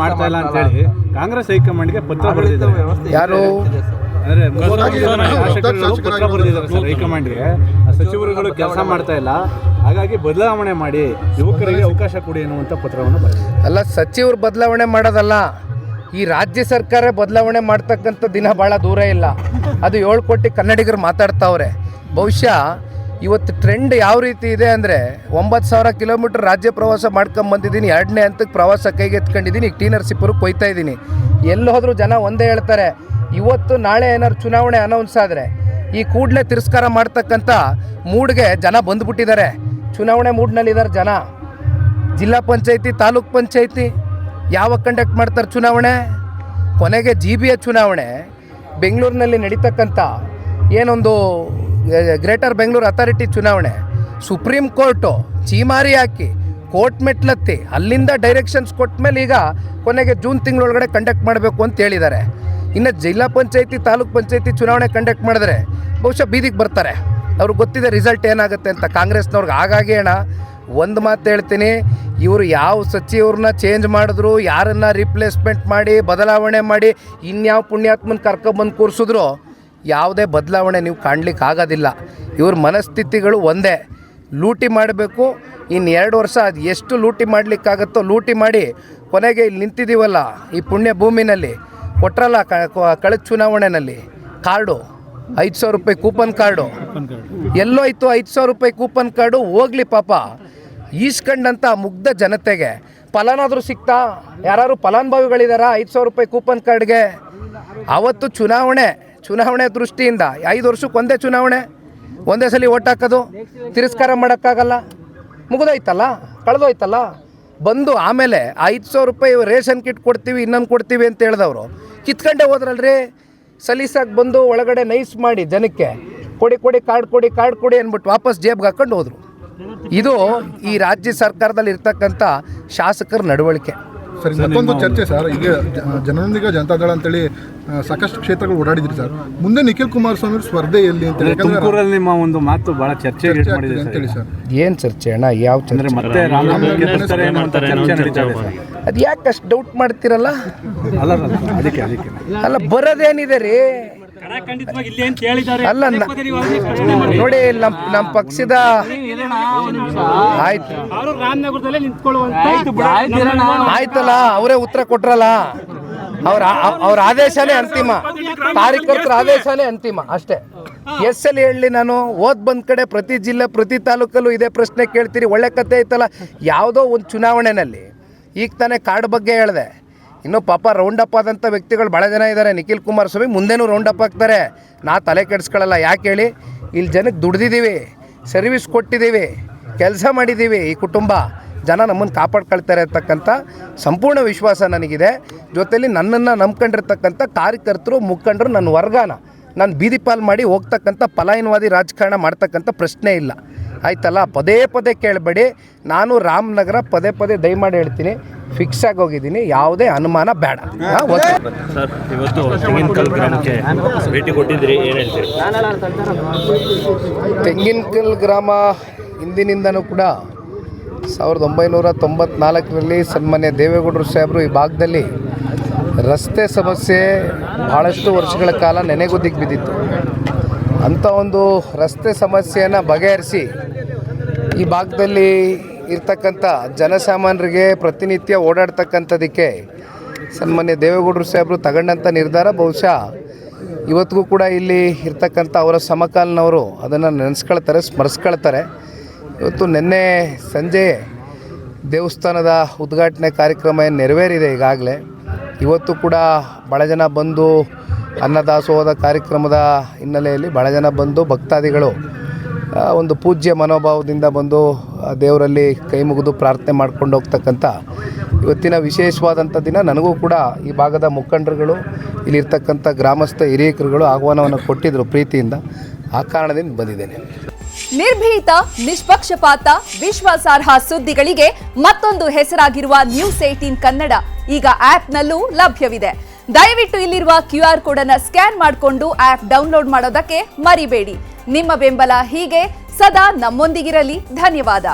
ಮಾಡ್ತಾ ಇಲ್ಲ ಅಂತ ಹೇಳಿ ಕಾಂಗ್ರೆಸ್ ಹೈಕಮಾಂಡ್ಗೆ ಪತ್ರ ಬರೆದಿದ್ದಾರೆ. ಯಾರು ಅಂದ್ರೆ ಪತ್ರ ಬರೆದಿದ್ದಾರೆ ಸರ್ ಹೈಕಮಾಂಡ್ಗೆ. ಸಚಿವರುಗಳು ಕೆಲಸ ಮಾಡ್ತಾ ಇಲ್ಲ, ಹಾಗಾಗಿ ಬದಲಾವಣೆ ಮಾಡಿ ಯುವಕರಿಗೆ ಅವಕಾಶ ಕೊಡಿ ಎನ್ನುವಂತ ಪತ್ರವನ್ನು ಬರೆದಿದ್ದಾರೆ. ಅಲ್ಲ, ಸಚಿವರು ಬದಲಾವಣೆ ಮಾಡೋದಲ್ಲ, ಈ ರಾಜ್ಯ ಸರ್ಕಾರ ಬದಲಾವಣೆ ಮಾಡ್ತಕ್ಕಂಥ ದಿನ ಭಾಳ ದೂರ ಇಲ್ಲ. ಅದು 7 ಕೋಟಿ ಕನ್ನಡಿಗರು ಮಾತಾಡ್ತಾವ್ರೆ. ಬಹುಶಃ ಇವತ್ತು ಟ್ರೆಂಡ್ ಯಾವ ರೀತಿ ಇದೆ ಅಂದರೆ 9,000 ಕಿಲೋಮೀಟ್ರ್ ರಾಜ್ಯ ಪ್ರವಾಸ ಮಾಡ್ಕೊಂಬಂದಿದ್ದೀನಿ, 2ನೇ ಹಂತಕ್ಕೆ ಪ್ರವಾಸ ಕೈಗೆತ್ಕೊಂಡಿದ್ದೀನಿ. ಈಗ ಟಿ ನರಸೀಪುರಕ್ಕೆ ಹೋಗ್ತಾ ಇದ್ದೀನಿ. ಎಲ್ಲಿ ಹೋದರೂ ಜನ ಒಂದೇ ಹೇಳ್ತಾರೆ, ಇವತ್ತು ನಾಳೆ ಏನಾದ್ರು ಚುನಾವಣೆ ಅನೌನ್ಸ್ ಆದರೆ ಈ ಕೂಡಲೇ ತಿರಸ್ಕಾರ ಮಾಡ್ತಕ್ಕಂಥ ಮೂಡ್ಗೆ ಜನ ಬಂದುಬಿಟ್ಟಿದ್ದಾರೆ. ಚುನಾವಣೆ ಮೂಡ್ನಲ್ಲಿದ್ದಾರೆ ಜನ. ಜಿಲ್ಲಾ ಪಂಚಾಯತಿ, ತಾಲೂಕ್ ಪಂಚಾಯತಿ ಯಾವಾಗ ಕಂಡಕ್ಟ್ ಮಾಡ್ತಾರೆ ಚುನಾವಣೆ? ಕೊನೆಗೆ GBA ಚುನಾವಣೆ ಬೆಂಗಳೂರಿನಲ್ಲಿ ನಡೀತಕ್ಕಂಥ ಏನೊಂದು ಗ್ರೇಟರ್ ಬೆಂಗಳೂರು ಅಥಾರಿಟಿ ಚುನಾವಣೆ ಸುಪ್ರೀಂ ಕೋರ್ಟು ಚೀಮಾರಿ ಹಾಕಿ ಕೋರ್ಟ್ ಮೆಟ್ಲತ್ತಿ ಅಲ್ಲಿಂದ ಡೈರೆಕ್ಷನ್ಸ್ ಕೊಟ್ಟ ಮೇಲೆ ಈಗ ಕೊನೆಗೆ ಜೂನ್ ತಿಂಗಳೊಳಗಡೆ ಕಂಡಕ್ಟ್ ಮಾಡಬೇಕು ಅಂತ ಹೇಳಿದ್ದಾರೆ. ಇನ್ನು ಜಿಲ್ಲಾ ಪಂಚಾಯತಿ, ತಾಲೂಕ್ ಪಂಚಾಯತಿ ಚುನಾವಣೆ ಕಂಡಕ್ಟ್ ಮಾಡಿದ್ರೆ ಬಹುಶಃ ಬೀದಿಗೆ ಬರ್ತಾರೆ. ಅವ್ರಿಗೆ ಗೊತ್ತಿದೆ ರಿಸಲ್ಟ್ ಏನಾಗುತ್ತೆ ಅಂತ ಕಾಂಗ್ರೆಸ್ನವ್ರಿಗೆ. ಹಾಗಾಗಿ ಅಣ್ಣ ಒಂದು ಮಾತು ಹೇಳ್ತೀನಿ, ಇವರು ಯಾವ ಸಚಿವ್ರನ್ನ ಚೇಂಜ್ ಮಾಡಿದ್ರು, ಯಾರನ್ನು ರಿಪ್ಲೇಸ್ಮೆಂಟ್ ಮಾಡಿ ಬದಲಾವಣೆ ಮಾಡಿ ಇನ್ಯಾವ ಪುಣ್ಯಾತ್ಮನ ಕರ್ಕೊಬಂದು ಕೂರಿಸಿದ್ರು ಯಾವುದೇ ಬದಲಾವಣೆ ನೀವು ಕಾಣಲಿಕ್ಕೆ ಆಗೋದಿಲ್ಲ. ಇವ್ರ ಮನಸ್ಥಿತಿಗಳು ಒಂದೇ, ಲೂಟಿ ಮಾಡಬೇಕು. ಇನ್ನು 2 ವರ್ಷ ಅದು ಎಷ್ಟು ಲೂಟಿ ಮಾಡಲಿಕ್ಕಾಗತ್ತೋ ಲೂಟಿ ಮಾಡಿ ಕೊನೆಗೆ ಇಲ್ಲಿ ನಿಂತಿದ್ದೀವಲ್ಲ ಈ ಪುಣ್ಯ ಭೂಮಿನಲ್ಲಿ. ಕೊಟ್ರಲ್ಲ ಕಳೆದ ಚುನಾವಣೆಯಲ್ಲಿ ಕಾರ್ಡು 5,000 ರೂಪಾಯಿ ಕೂಪನ್ ಕಾರ್ಡು ಎಲ್ಲೋ ಇತ್ತು. 5,000 ರೂಪಾಯಿ ಕೂಪನ್ ಕಾರ್ಡು ಹೋಗ್ಲಿ ಪಾಪ, ಈಸ್ಕೊಂಡಂಥ ಮುಗ್ಧ ಜನತೆಗೆ ಫಲಾನಾದರೂ ಸಿಗ್ತಾ? ಯಾರು ಫಲಾನುಭವಿಗಳಿದಾರ 5,000 ರೂಪಾಯಿ ಕೂಪನ್ ಕಾರ್ಡ್ಗೆ? ಆವತ್ತು ಚುನಾವಣೆ ದೃಷ್ಟಿಯಿಂದ 5 ವರ್ಷಕ್ಕೆ ಒಂದೇ ಚುನಾವಣೆ, ಒಂದೇ ಸಲ ಓಟ್ ಹಾಕೋದು, ತಿರಸ್ಕಾರ ಮಾಡೋಕ್ಕಾಗಲ್ಲ. ಮುಗಿದೋಯ್ತಲ್ಲ, ಕಳೆದೋಯ್ತಲ್ಲ. ಬಂದು ಆಮೇಲೆ 5,000 ರೂಪಾಯಿ ರೇಷನ್ ಕಿಟ್ ಕೊಡ್ತೀವಿ, ಇನ್ನೊಂದು ಕೊಡ್ತೀವಿ ಅಂತ ಹೇಳಿದವರು ಕಿತ್ಕೊಂಡೇ ಹೋದ್ರಲ್ರಿ. ಸಲೀಸಾಗಿ ಬಂದು ಒಳಗಡೆ ನೈಸ್ ಮಾಡಿ ಜನಕ್ಕೆ ಕೊಡಿ ಕಾರ್ಡ್ ಕೊಡಿ ಅಂದ್ಬಿಟ್ಟು ವಾಪಸ್ ಜೇಬ್ಗೆ ಹಾಕೊಂಡು ಹೋದರು. ಇದು ಈ ರಾಜ್ಯ ಸರ್ಕಾರದಲ್ಲಿ ಇರ್ತಕ್ಕಂಥ ಶಾಸಕರ ನಡವಳಿಕೆ. ಸರ್, ಮತ್ತೊಂದು ಚರ್ಚೆ ಸರ್, ಈಗ ಜನರೊಂದಿಗೆ ಜನತಾದಳ ಅಂತೇಳಿ ಸಾಕಷ್ಟು ಕ್ಷೇತ್ರಗಳು ಓಡಾಡಿದ್ರಿ ಸರ್. ಮುಂದೆ ನಿಖಿಲ್ ಕುಮಾರಸ್ವಾಮಿ ಸ್ಪರ್ಧೆ ಎಲ್ಲಿ ಅಂತ ತುಮಕೂರಲ್ಲಿ ನಿಮ್ಮ ಒಂದು ಮಾತು ಬಹಳ ಚರ್ಚೆ ಅಂತೇಳಿ ಸರ್. ಏನು ಚರ್ಚೆ ಅಣ್ಣ? ಯಾವ ಚರ್ಚೆ? ಅದು ಯಾಕೆ ಅಷ್ಟು ಡೌಟ್ ಮಾಡ್ತೀರಲ್ಲ? ಅಲ್ಲ, ಬರೋದೇನಿದೆ ರೀ? ಅಲ್ಲ ನೋಡಿ, ನಮ್ಮ ಪಕ್ಷದ ಆಯ್ತಲ್ಲ, ಅವರೇ ಉತ್ತರ ಕೊಟ್ರಲ್ಲ. ಅವ್ರ ಆದೇಶನೇ ಅಂತಿಮ, ಕಾರ್ಯಕರ್ತರ ಆದೇಶನೇ ಅಂತಿಮ ಅಷ್ಟೇ. ಎಲ್ಲಿ ಹೇಳಲಿ ನಾನು? ಬಂದ ಕಡೆ ಪ್ರತಿ ಜಿಲ್ಲೆ ಪ್ರತಿ ತಾಲೂಕಲ್ಲೂ ಇದೇ ಪ್ರಶ್ನೆ ಕೇಳ್ತೀರಿ. ಒಳ್ಳೆ ಕತೆ ಐತಲ್ಲ. ಯಾವುದೋ ಒಂದು ಚುನಾವಣೆಯಲ್ಲಿ ಈಗ ತಾನೇ ಕಾರ್ಡ್ ಬಗ್ಗೆ ಹೇಳಿದೆ. ಇನ್ನು ಪಾಪ ರೌಂಡಪ್ ಆದಂಥ ವ್ಯಕ್ತಿಗಳು ಭಾಳ ಜನ ಇದ್ದಾರೆ. ನಿಖಿಲ್ ಕುಮಾರಸ್ವಾಮಿ ಮುಂದೆನೂ ರೌಂಡಪ್ ಆಗ್ತಾರೆ. ನಾ ತಲೆ ಕೆಡಿಸ್ಕೊಳ್ಳಲ್ಲ. ಯಾಕೆ ಹೇಳಿ? ಇಲ್ಲಿ ಜನಕ್ಕೆ ದುಡ್ದಿದ್ದೀವಿ, ಸರ್ವಿಸ್ ಕೊಟ್ಟಿದ್ದೀವಿ, ಕೆಲಸ ಮಾಡಿದ್ದೀವಿ. ಈ ಕುಟುಂಬ ಜನ ನಮ್ಮನ್ನು ಕಾಪಾಡ್ಕೊಳ್ತಾರೆ ಅಂತಕ್ಕಂಥ ಸಂಪೂರ್ಣ ವಿಶ್ವಾಸ ನನಗಿದೆ. ಜೊತೆಯಲ್ಲಿ ನನ್ನನ್ನು ನಂಬ್ಕೊಂಡಿರ್ತಕ್ಕಂಥ ಕಾರ್ಯಕರ್ತರು, ಮುಖಂಡರು, ನನ್ನ ವರ್ಗನ ನಾನು ಬೀದಿ ಪಾಲ್ ಮಾಡಿ ಹೋಗ್ತಕ್ಕಂಥ ಪಲಾಯನವಾದಿ ರಾಜಕಾರಣ ಮಾಡ್ತಕ್ಕಂಥ ಪ್ರಶ್ನೆ ಇಲ್ಲ. ಆಯ್ತಲ್ಲ? ಪದೇ ಕೇಳಬೇಡಿ. ನಾನು ರಾಮನಗರ ಪದೇ ದಯಮಾಡಿ ಹೇಳ್ತೀನಿ, ಫಿಕ್ಸ್ ಆಗಿ ಹೋಗಿದ್ದೀನಿ. ಯಾವುದೇ ಅನುಮಾನ ಬೇಡ. ಸರ್, ಇವತ್ತು ತೆಂಗಿನಕಲ್ ಗ್ರಾಮಕ್ಕೆ ಭೇಟಿ ಕೊಟ್ಟಿದ್ರಿ, ಏನು ಹೇಳ್ತೀರಿ? ತೆಂಗಿನಕಲ್ ಗ್ರಾಮ ಹಿಂದಿನಿಂದನೂ ಕೂಡ 1994ರಲ್ಲಿ ಸನ್ಮಾನ್ಯ ದೇವೇಗೌಡರು ಸಾಹೇಬರು ಈ ಭಾಗದಲ್ಲಿ ರಸ್ತೆ ಸಮಸ್ಯೆ ಭಾಳಷ್ಟು ವರ್ಷಗಳ ಕಾಲ ನೆನೆಗುದಿಗೆ ಬಿದ್ದಿತ್ತು. ಅಂಥ ಒಂದು ರಸ್ತೆ ಸಮಸ್ಯೆಯನ್ನು ಬಗೆಹರಿಸಿ ಈ ಭಾಗದಲ್ಲಿ ಇರ್ತಕ್ಕಂಥ ಜನಸಾಮಾನ್ಯರಿಗೆ ಪ್ರತಿನಿತ್ಯ ಓಡಾಡ್ತಕ್ಕಂಥದ್ದಕ್ಕೆ ಸನ್ಮಾನ್ಯ ದೇವೇಗೌಡರು ಸಾಹೇಬರು ತಗೊಂಡಂಥ ನಿರ್ಧಾರ ಬಹುಶಃ ಇವತ್ತಿಗೂ ಕೂಡ ಇಲ್ಲಿ ಇರ್ತಕ್ಕಂಥ ಅವರ ಸಮಕಾಲೀನವರು ಅದನ್ನು ನೆನೆಸ್ಕೊಳ್ತಾರೆ, ಸ್ಮರಿಸ್ಕೊಳ್ತಾರೆ. ಇವತ್ತು ನಿನ್ನೆ ಸಂಜೆ ದೇವಸ್ಥಾನದ ಉದ್ಘಾಟನೆ ಕಾರ್ಯಕ್ರಮ ನೆರವೇರಿದೆ ಈಗಾಗಲೇ. ಇವತ್ತು ಕೂಡ ಭಾಳ ಜನ ಬಂದು ಅನ್ನದಾಸೋಹದ ಕಾರ್ಯಕ್ರಮದ ಹಿನ್ನೆಲೆಯಲ್ಲಿ ಭಾಳ ಜನ ಬಂದು ಭಕ್ತಾದಿಗಳು ಒಂದು ಪೂಜ್ಯ ಮನೋಭಾವದಿಂದ ಬಂದು ದೇವರಲ್ಲಿ ಕೈ ಮುಗಿದು ಪ್ರಾರ್ಥನೆ ಮಾಡ್ಕೊಂಡು ಹೋಗ್ತಕ್ಕಂಥ ಇವತ್ತಿನ ವಿಶೇಷವಾದಂಥ ದಿನ. ನನಗೂ ಕೂಡ ಈ ಭಾಗದ ಮುಖಂಡರುಗಳು, ಇಲ್ಲಿರ್ತಕ್ಕಂಥ ಗ್ರಾಮಸ್ಥ ಹಿರಿಯಕರುಗಳು ಆಹ್ವಾನವನ್ನು ಕೊಟ್ಟಿದ್ದರು ಪ್ರೀತಿಯಿಂದ. ಆ ಕಾರಣದಿಂದ ಬಂದಿದ್ದೇನೆ. ನಿರ್ಭೀತ, ನಿಷ್ಪಕ್ಷಪಾತ, ವಿಶ್ವಾಸಾರ್ಹ ಸುದ್ದಿಗಳಿಗೆ ಮತ್ತೊಂದು ಹೆಸರಾಗಿರುವ ನ್ಯೂಸ್ 18 ಕನ್ನಡ ಈಗ ಆಪ್ನಲ್ಲೂ ಲಭ್ಯವಿದೆ. ದಯವಿಟ್ಟು ಇಲ್ಲಿರುವ QR ಕೋಡ್ ಅನ್ನು ಸ್ಕ್ಯಾನ್ ಮಾಡಿಕೊಂಡು ಆಪ್ ಡೌನ್ಲೋಡ್ ಮಾಡೋದಕ್ಕೆ ಮರಿಬೇಡಿ. ನಿಮ್ಮ ಬೆಂಬಲ ಹೀಗೆ ಸದಾ ನಮ್ಮೊಂದಿಗಿರಲಿ. ಧನ್ಯವಾದ.